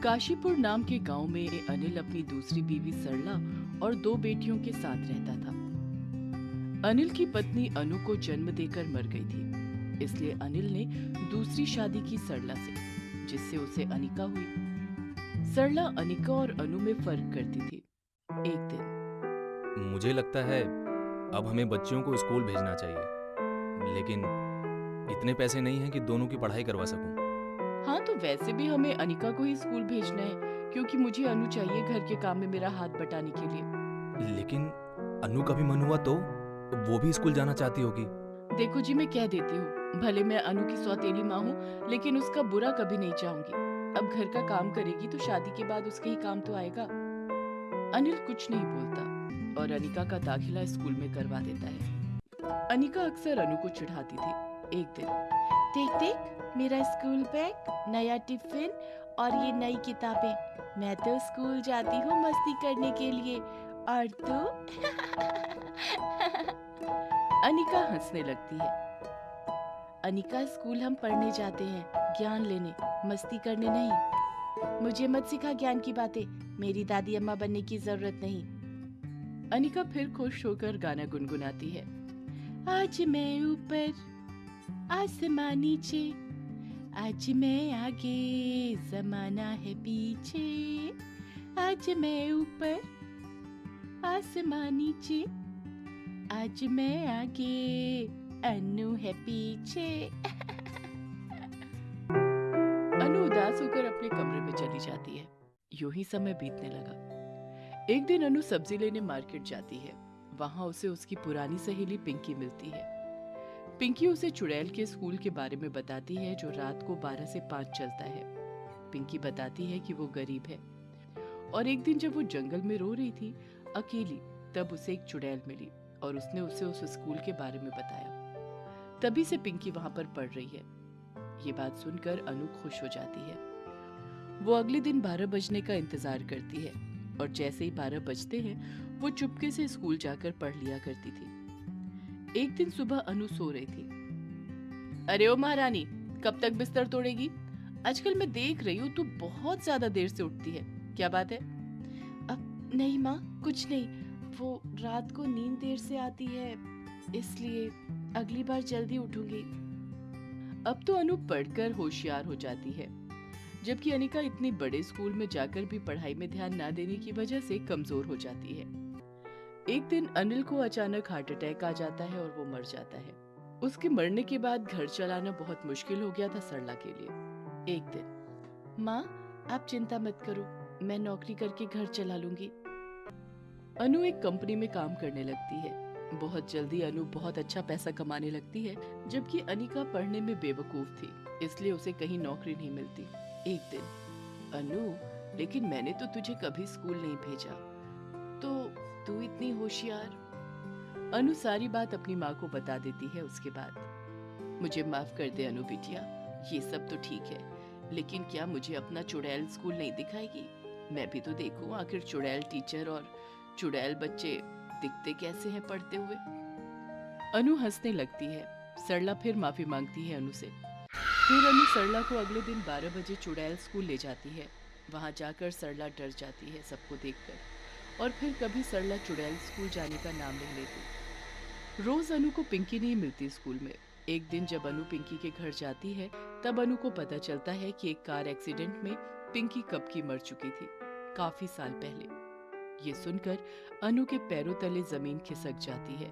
काशीपुर नाम के गांव में अनिल अपनी दूसरी बीवी सरला और दो बेटियों के साथ रहता था। अनिल की पत्नी अनु को जन्म देकर मर गई थी, इसलिए अनिल ने दूसरी शादी की सरला से, जिससे उसे अनिका हुई। सरला अनिका और अनु में फर्क करती थी। एक दिन मुझे लगता है अब हमें बच्चियों को स्कूल भेजना चाहिए, लेकिन इतने पैसे नहीं हैं कि दोनों की पढ़ाई करवा सकूं। हाँ, तो वैसे भी हमें अनिका को ही स्कूल भेजना है, क्योंकि मुझे अनु चाहिए घर के काम में मेरा हाथ बटाने के लिए। लेकिन अनु का भी मन हुआ तो वो भी स्कूल जाना चाहती होगी। देखो जी, मैं कह देती हूँ, भले मैं अनु की सौतेली माँ हूँ, लेकिन उसका बुरा कभी नहीं चाहूंगी। अब घर का काम करेगी तो शादी के बाद उसके ही काम तो आएगा। अनिल कुछ नहीं बोलता और अनिका का दाखिला स्कूल में करवा देता है। अनिका अक्सर अनु को चिढ़ाती थी। एक दिन, देख देख, मेरा स्कूल बैग, नया टिफिन और ये नई किताबें। मैं तो स्कूल जाती हूँ मस्ती करने के लिए, और तू? अनिका हंसने लगती है। अनिका, स्कूल हम पढ़ने जाते हैं, ज्ञान लेने, मस्ती करने नहीं। मुझे मत सिखा ज्ञान की बातें, मेरी दादी अम्मा बनने की जरूरत नहीं। अनिका फिर खुश होकर गाना गुनगुनाती है। आज मैं ऊपर, आसमां नीचे, आज मैं आगे, जमाना है पीछे। आज मैं ऊपर, आसमां नीचे, आज मैं आगे, अनु है पीछे। अनु उदास होकर अपने कमरे में चली जाती है। यूं ही समय बीतने लगा। एक दिन अनु सब्जी लेने मार्केट जाती है। वहां उसे उसकी पुरानी सहेली पिंकी मिलती है। पिंकी उसे चुड़ैल के स्कूल के बारे में बताती है, जो रात को 12 से 5 चलता है। पिंकी बताती है कि वो गरीब है और एक दिन जब वो जंगल में रो रही थी अकेली, तब उसे एक चुड़ैल मिली और उसने उसे उस स्कूल के बारे में बताया। तभी से पिंकी वहां पर पढ़ रही है। ये बात सुनकर अनु खुश हो जाती है। वो अगले दिन 12 बजने का इंतजार करती है और जैसे ही 12 बजते हैं वो चुपके से स्कूल जाकर पढ़ लिया करती थी। एक दिन सुबह अनु सो रही थी। अरे ओ महारानी, कब तक बिस्तर तोड़ेगी? आजकल मैं देख रही हूँ तू बहुत ज्यादा देर से उठती है, क्या बात है? अब नहीं माँ, कुछ नहीं, वो रात को नींद देर से आती है, इसलिए अगली बार जल्दी उठूंगी। अब तो अनु पढ़कर होशियार हो जाती है, जबकि अनिका इतनी बड़े स्कूल में जाकर भी पढ़ाई में ध्यान ना देने की वजह से कमजोर हो जाती है। एक दिन अनिल को अचानक हार्ट अटैक आ जाता है और वो मर जाता है। उसके मरने के बाद घर चलाना बहुत मुश्किल हो गया था सरला के लिए। एक दिन, माँ, आप चिंता मत करो, मैं नौकरी करके घर चला लूंगी। अनु एक कंपनी में काम करने लगती है। बहुत जल्दी अनु बहुत अच्छा पैसा कमाने लगती है, जबकि अनिका पढ़ने में बेवकूफ थी, इसलिए उसे कहीं नौकरी नहीं मिलती। एक दिन, अनु, लेकिन मैंने तो तुझे कभी स्कूल नहीं भेजा, तो तू इतनी होशियार? अनु सारी बात अपनी माँ को बता देती है। उसके बाद, मुझे माफ कर दे अनु बिटिया, ये सब तो ठीक है, लेकिन क्या मुझे अपना चुड़ैल स्कूल नहीं दिखाएगी? मैं भी तो देखूं आखिर चुड़ैल टीचर और चुड़ैल बच्चे दिखते कैसे हैं पढ़ते हुए। अनु हंसने लगती है। सरला फिर माफी मांगती है अनु से। फिर अनु सरला को अगले दिन 12 बजे चुड़ैल स्कूल ले जाती है। वहां जाकर सरला डर जाती है सबको देखकर, और फिर कभी सरला चुड़ैल स्कूल जाने का नाम नहीं लेती। रोज अनु को पिंकी नहीं मिलती स्कूल में। एक दिन जब अनु पिंकी के घर जाती है, तब अनु को पता चलता है कि एक कार एक्सीडेंट में पिंकी कब की मर चुकी थी, काफी साल पहले। ये सुनकर अनु के पैरों तले जमीन खिसक जाती है।